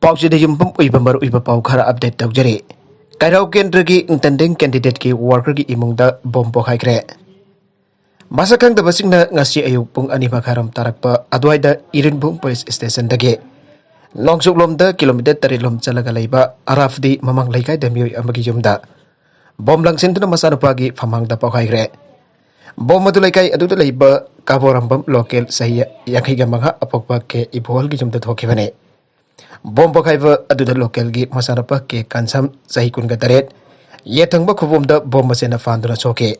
पाउचेद युम्पम उइबा मर उइबा पाउ खरा अपडेट तौजरे काइराउ केंद्र की इंटेंडिंग कैंडिडेट की वर्कर की इमुंगदा bomb पोखाइख्रे मासखंग दबसिंगना ngasi ayuk pung ani makharam tarakpa adwaida irinbung police station dage nongsuklomda kilometer 3 lom chalaga leiba arafdi mamang leikai damioi amagi yumda bom langsintuna masanupagi famangda pokhaikhre bom adu leikai aduda leiba kaborambam local sahiya yakhiga mangha apokpa ke ibol gi yumda thokibane bom pokhaiba aduda local gi masanapa ke kansam sahi kunga taret yethangba khubumda bom masena fanduna soke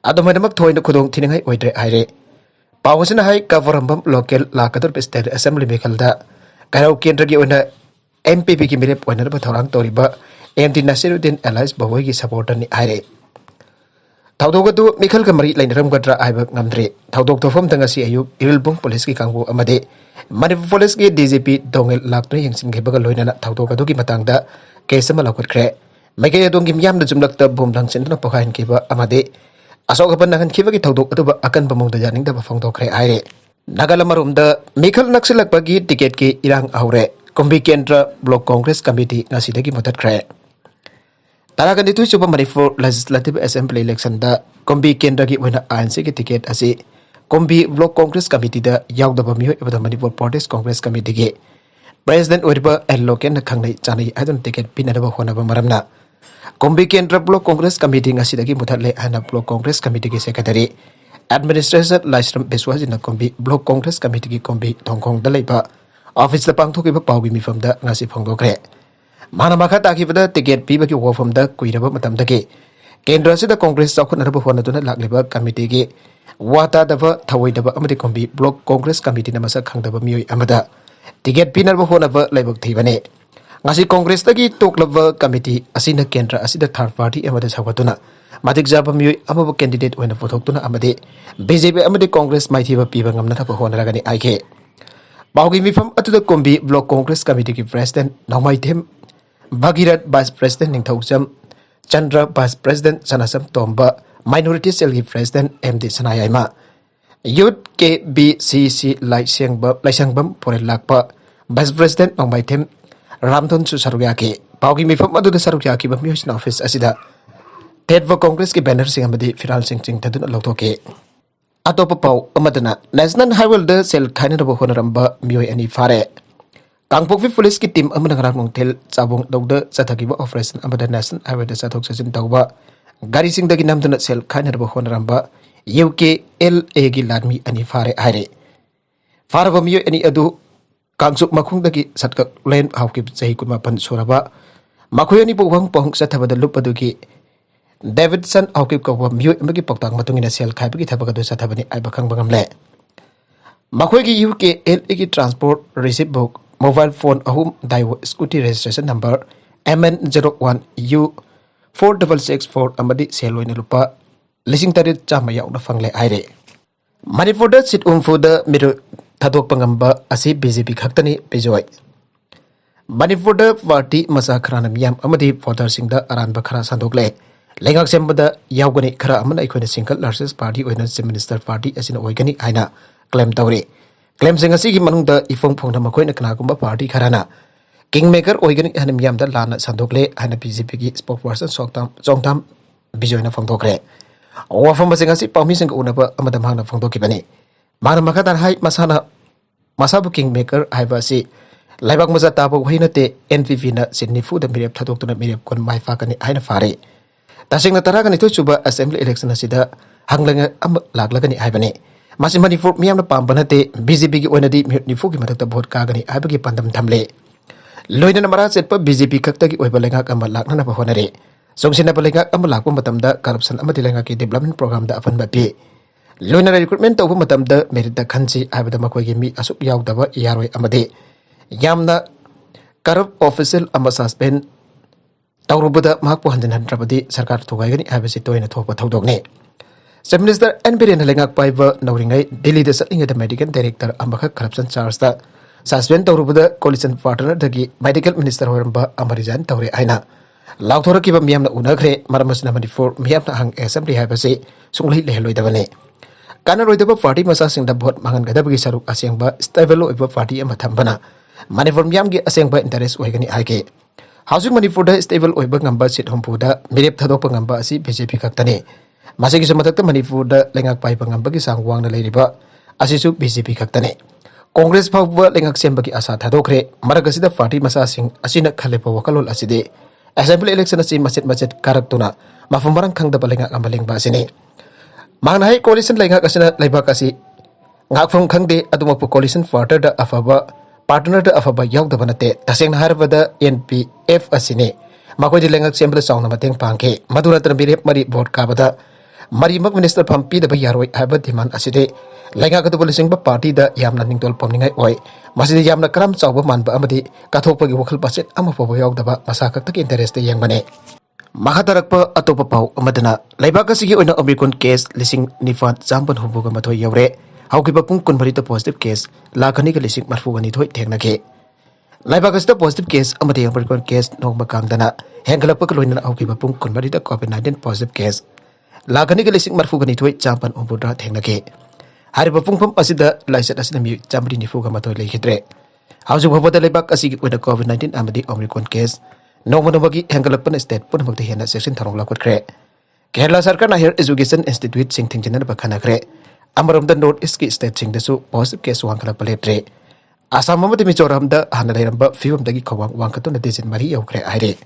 adomamak thoina khudong thiningai oidre aire pawasina hai kavorambam local lakadur state assembly mekhalda karau kendra gi ona MPP ki mirep oina ba thorang toriba MD Nasiruddin Elias Bawai gi supporter ni aire thaudogatu mikhal ka mari lainaram gadra aiba ngamdre thaudok thofam tangasi ayuk irilbung police ki kangbu amade Manipur police ki DGP dongel lakna yengsin ge baga loina thaudogatu ki matangda case ma lakutkre mege dong gi myam da jumlakta bom langsin na pokain ki ba amade Asok nakan kiba ki thaudok atu akan bamungda janing da bafang dokre aire Nagalamarum da Mikhal Naksilak bagi tiket ki irang aure Kombi Kendra Block Congress Committee ngasidagi mutat kre Tarakan itu coba Manipur Legislative Assembly election da Kombi Kendra ki wena ANC ki tiket asi Kombi Block Congress Committee da yaw da bamiyo ibada Manipur Protest Congress Committee ki President Oriba Elloken na khangnai chanai adun tiket pinadaba hona ba maramna Kombi Kendra Block Congress Committee ngasidagi muthatle ana Block Congress Committee ki secretary Administrator Laisram Beswaji na Kombi Block Congress Committee ki Kombi Thongkhong da leiba office la pangthoki ba pawgi mifam da ngasi phongdokre mana makha taki bada ticket piba ki wofam da kuiraba matam da ki Kendra sida Congress chawkhon araba hona duna lakleba committee ki wata daba thawai daba amadi Kombi Block Congress Committee na masa khangdaba mioi amada ticket pinarba hona ba leibak thibane ngasi Congress tagi toklaba committee asina Kendra asida third party amada sawatuna madik jaba mioi amaba candidate oina photoktuna amade BJP amade Congress maithiba piba ngamna thapa hona ragani aike baugi mifam atuda Kombi Block Congress Committee ki president Naumaitem Bhagirat Vice President Ningthaujam Chandra Vice President Sanasam Tomba Minority Cell ki President MD Sanayaima Youth KBCC Laisangbam Pore Lakpa Vice President Naumaitem Ramthon Susarugyaki Paugi mifam aduda Sarugyaki ba miyos na office asida Tedva Congress ki banner sing amadi Firal Singh taduna loktoke Atopa pau amadana National Highway da sel khaina da honaramba miyoi ani fare Kangpokpi police ki team amana ngarang nongtel chabong dogda chathaki ba operation amada National Highway da chathok chajin tawba gari sing da ki namduna sel khaina da honaramba UK LA gi ladmi ani fare aire faraba miyoi ani adu Kangsuk makhung dagi satka len hawki chahi kunma pan suraba makhuyani bowang pohong sathabada lup adugi Davidson hawki ko miyoi amagi poktang matungina sel khaibagi thabaga do sathabani aibakang bangamle makhoy gi UK LA gi transport receipt book mobile phone ahum daiwo scooty registration number MN01U 4664 amadi seloina lupa lising tarit chama yauna fangle aire Manipur da sit umfu da miru Thadok pangamba asi BJP khaktani pejoi Manipur da party masa khrana miyam amadi voter sing da aranba khara sandokle lengak sembada yawgani khara amana ikhoina single largest party oina chief minister party asina oigani aina claim tawre claim sing asi gi manungda ifong phongna makhoina kana kumba party kharana kingmaker oigani hana miyam da lana sandokle hana BJP gi spokesperson songtam bijoina phongdokre wafam sing asi pawmi sing unaba amada mangna phongdoki bani Mana makadan hai masabu kingmaker haiba si laibak maza tabo hoina te NPP na sinnifu da mirep thadok tuna mirep kon mai fa kani haina fare tasing na taraga ni to chuba assembly election asida hanglanga am laglagani haibani masi Manipur miyam na pambana te BJP gi oina di nifu gi matak ta vote ka gani haiba gi pandam thamle loina na mara set pa BJP kakta gi oiba lenga am lakna na ba honare songsina ba lenga am lakpa matam da corruption amati lenga ki development program da apan ba pi Loina recruitment tawba matamda merida khansi aibada makoigi mi asuk yawdaba yaroi amade yamna corrupt official ama suspend tawrubada mahakpo hanjan handrabadi sarkar thogaigani aibasi toina thokpa thodokne Chief Minister N Biren halengak paiba nauringai Delhi da satlinga da medical director ambakha corruption charge da suspend tawrubada coalition partner dagi medical minister horamba amarijan tawre aina lauthora kiba miyamna unagre maramasna Manipur miyamna hang assembly haibasi sunglai lehloi Kana roidaba party masa sing da vote mangan gada bagi saruk asyang ba stable oiba party ama thambana Manipur miyamgi asengba interest oigani haike. Housing Manipur da stable oiba ngamba sit hompuda mirep thadok ngamba asi BJP kaktani. Masigi sumatakta Manipur da lengak pai ngamba ki sangwang na leiriba asisu BJP kaktani. Congress phawba lengak sembagi asa thadokre maragasida party masa sing asina khalepa wakalol aside assembly election asi macet karaktuna mafambarang khangda balengak ambaleng ba asini. Mangnai coalition lengak asina leibak asi ngakfam khangde adumapu coalition partner da afaba yaudaba nate tasengna harbada NPF asine makoi lengak sembla sawna mateng pangke madura trambire mari vote kabada mari mak minister pampi da bayaroi haba diman aside lengak atu policing ba party da yamna ningtol pomningai oi maside yamna kram chawba manba amadi kathokpagi wakhal paset ama pobo yaudaba masakak tak interest yang bane mahatarakpa atopa pau amadana leibak asigi oina omicron case lising nifat jamban humbuga mathoi yaure haukiba pung kunbarita positive case lakhani ka lising marfugani thoi thengnake laibak asida positive case amadi omicron case nokma kangdana hengalapka loina haukiba pung kunbarita covid-19 positive case lakhani ka lising marfugani thoi jamban umbudra thengnake hariba pungpam asida laisat asida mi jamri nifuga mathoi lekhidre hauju bhabada leibak asigi oina covid-19 amadi omicron case Nomonobagi Hangalapana State Punamakti Hena Section Tarong Lakre. Kerala Sarkar Higher Education Institute Singting General Bakanakre. Amaram the North East State Sing the Su positive case Wankala Paletre. Asamama the Mizoram the Hanaramba few of the Gikawang Wankatona Disin Maria Okre Aire.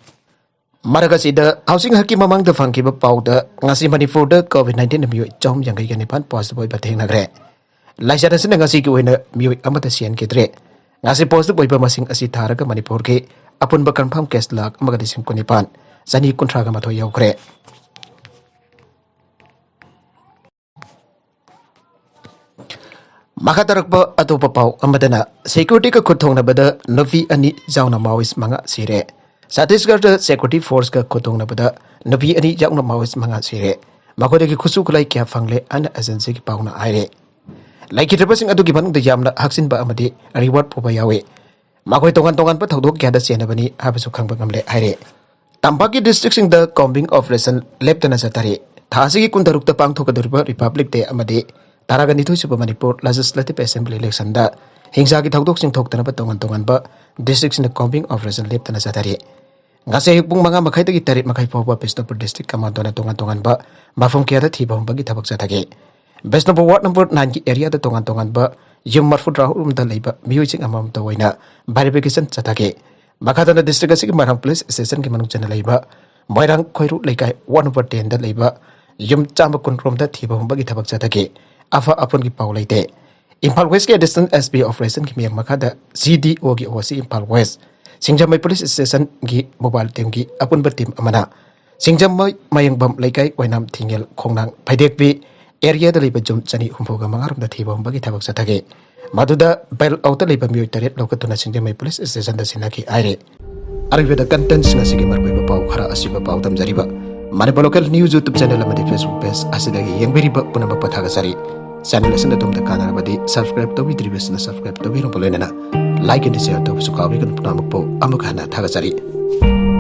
Maragasida housing hakim among the funky powder Nasi Manipur the COVID-19 mu Jom Yanganipan possible Batinagre. Laisatasin Nasi Gwina mu Amatasian Kedre. Nasi positive boy Bamasing Asitaraga Manipur ke. Apun bakan pam kes lak magadisim kunipan sani kontraga mato yaukre makatarakpa atopa pau amadana security ka khutong na bada navi ani jauna mawis manga sire Chhattisgarh da security force ka khutong na bada navi ani jauna mawis manga sire makodagi khusu kulai kya fangle an agency ki pauna aire laiki trapasing adu ki banung da yamna haksin ba amadi reward poba yawe Makoi tongan pa thodok kya da senabani habasu khangba ngamle haire Tampaki district sing the combing operation leptana satari thasi ki kundarukta pangthoka duriba republic day amade taragani thu suba Manipur legislative assembly election da hingsa ki thodok sing thoktana pa tongan ba district sing the combing operation leptana satari ngase hipung manga makai tagi tarit makai pawba Bishnupur district kamandona tongan ba mafum kya da thiba humbagi thabak satagi Bishnupur ward number 9 ki area da tongan ba Yum marfut rahul da leiba music amam to waina verification chatake makadana district asigi marang police station ki manung chana leiba moirang khoiru leikai 1/10 da leiba yum chamba kunrom da thiba humbagi thabak chatake afa apun ki paw leite Imphal West ke distant SB operation ki miyang makada CDO ki osi Imphal West Singjamai police station ki mobile team ki apun ba team amana Singjamai mayang bam leikai wainam thingel khongnang phaidekbi area da leiba jum chani humboga mangarum da thiba humbagi thabak sathage maduda bel auta leiba mi taret lokatuna Singjamai police station da sinaki aire ariveda contents na sige marbai ba pau khara asiba pau tam jariba Manipur local news YouTube channel amadi Facebook page asidagi yengberiba punaba pathaga sari channel asina tum da kana badi subscribe to vidribes na subscribe to biro bolena like and share to sukawi kan punamak po amukana thaga sari